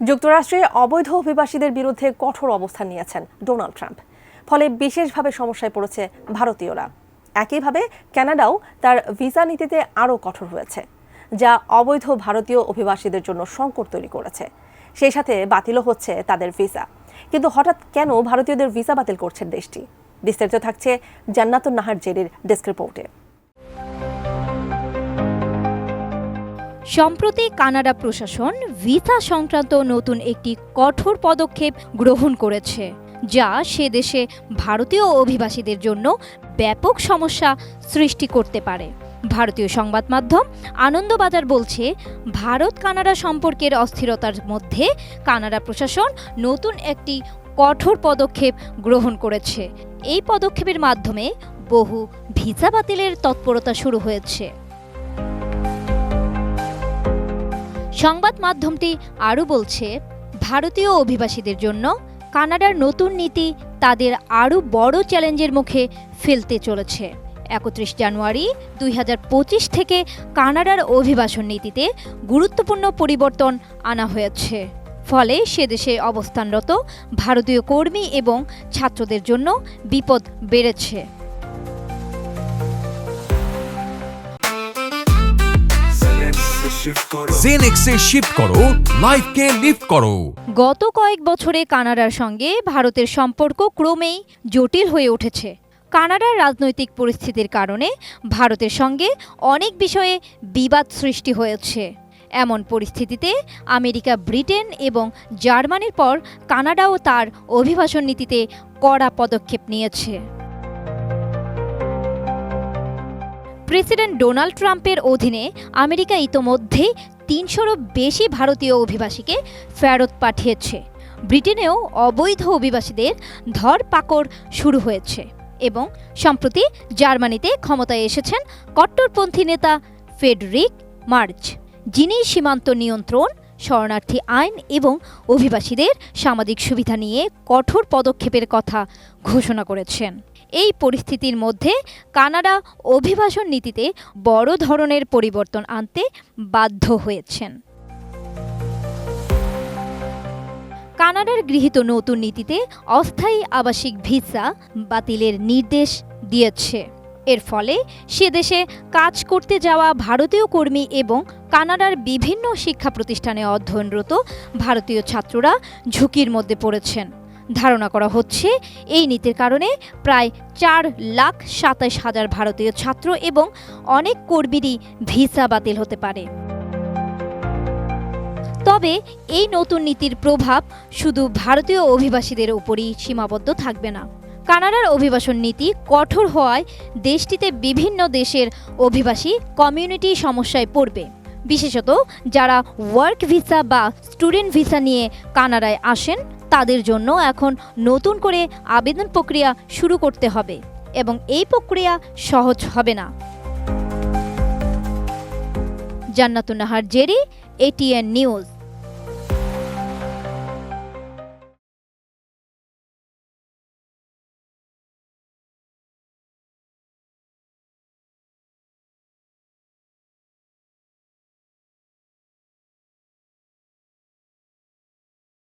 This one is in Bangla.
যুক্তরাষ্ট্রে অবৈধ অভিবাসীদের বিরুদ্ধে কঠোর অবস্থান নিয়েছেন ডোনাল্ড ট্রাম্প। ফলে বিশেষভাবে সমস্যায় পড়েছে ভারতীয়রা। একইভাবে কানাডাও তার ভিসা নীতিতে আরও কঠোর হয়েছে, যা অবৈধ ভারতীয় অভিবাসীদের জন্য সংকট তৈরি করেছে। সেই সাথে বাতিলও হচ্ছে তাদের ভিসা। কিন্তু হঠাৎ কেন ভারতীয়দের ভিসা বাতিল করছে দেশটি? বিস্তারিত থাকছে জান্নাতুন নাহার জেরির ডেস্ক রিপোর্টে। সম্প্রতি কানাডা প্রশাসন ভিসা সংক্রান্ত নতুন একটি কঠোর পদক্ষেপ গ্রহণ করেছে, যা সে দেশে ভারতীয় অভিবাসীদের জন্য ব্যাপক সমস্যা সৃষ্টি করতে পারে। ভারতীয় সংবাদ মাধ্যম আনন্দবাজার বলছে, ভারত কানাডা সম্পর্কের অস্থিরতার মধ্যে কানাডা প্রশাসন নতুন একটি কঠোর পদক্ষেপ গ্রহণ করেছে। এই পদক্ষেপের মাধ্যমে বহু ভিসা বাতিলের তৎপরতা শুরু হয়েছে। সংবাদ মাধ্যমটি আরও বলছে, ভারতীয় অভিবাসীদের জন্য কানাডার নতুন নীতি তাদের আরও বড় চ্যালেঞ্জের মুখে ফেলতে চলেছে। 31 জানুয়ারি 2025 থেকে কানাডার অভিবাসন নীতিতে গুরুত্বপূর্ণ পরিবর্তন আনা হয়েছে। ফলে সে দেশে অবস্থানরত ভারতীয় কর্মী এবং ছাত্রদের জন্য বিপদ বেড়েছে। জেনেক্সে শিফট করো, লাইফকে লিফট করো। গত কয়েক বছরে কানাডার সঙ্গে ভারতের সম্পর্ক ক্রমেই জটিল হয়ে উঠেছে। কানাডার রাজনৈতিক পরিস্থিতির কারণে ভারতের সঙ্গে অনেক বিষয়ে বিবাদ সৃষ্টি হয়েছে। এমন পরিস্থিতিতে আমেরিকা, ব্রিটেন এবং জার্মানির পর কানাডাও তার অভিবাসন নীতিতে কড়া পদক্ষেপ নিয়েছে। প্রেসিডেন্ট ডোনাল্ড ট্রাম্পের অধীনে আমেরিকা ইতোমধ্যেই ৩০০রও বেশি ভারতীয় অভিবাসীকে ফেরত পাঠিয়েছে। ব্রিটেনেও অবৈধ অভিবাসীদের ধরপাকড় শুরু হয়েছে এবং সম্প্রতি জার্মানিতে ক্ষমতায় এসেছেন কট্টরপন্থী নেতা ফ্রেডরিক মার্জ, যিনি সীমান্ত নিয়ন্ত্রণ, শরণার্থী আইন এবং অভিবাসীদের সামাজিক সুবিধা নিয়ে কঠোর পদক্ষেপের কথা ঘোষণা করেছেন। এই পরিস্থিতির মধ্যে কানাডা অভিবাসন নীতিতে বড় ধরনের পরিবর্তন আনতে বাধ্য হয়েছেন। কানাডার গৃহীত নতুন নীতিতে অস্থায়ী আবাসিক ভিসা বাতিলের নির্দেশ দিয়েছে। এর ফলে সে দেশে কাজ করতে যাওয়া ভারতীয় কর্মী এবং কানাডার বিভিন্ন শিক্ষা প্রতিষ্ঠানে অধ্যয়নরত ভারতীয় ছাত্ররা ঝুঁকির মধ্যে পড়েছেন। ধারণা করা হচ্ছে, এই নীতির কারণে প্রায় 4,27,000 ভারতীয় ছাত্র এবং অনেক কর্মীরই ভিসা বাতিল হতে পারে। তবে এই নতুন নীতির প্রভাব শুধু ভারতীয় অভিবাসীদের উপরই সীমাবদ্ধ থাকবে না। কানাডার অভিবাসন নীতি কঠোর হওয়ায় দেশটিতে বিভিন্ন দেশের অভিবাসী কমিউনিটি সমস্যায় পড়বে। বিশেষত যারা ওয়ার্ক ভিসা বা স্টুডেন্ট ভিসা নিয়ে কানাডায় আসেন, তাদের জন্য এখন নতুন করে আবেদন প্রক্রিয়া শুরু করতে হবে এবং এই প্রক্রিয়া সহজ হবে না। জান্নাতুন নাহার জেরি, ATN নিউজ।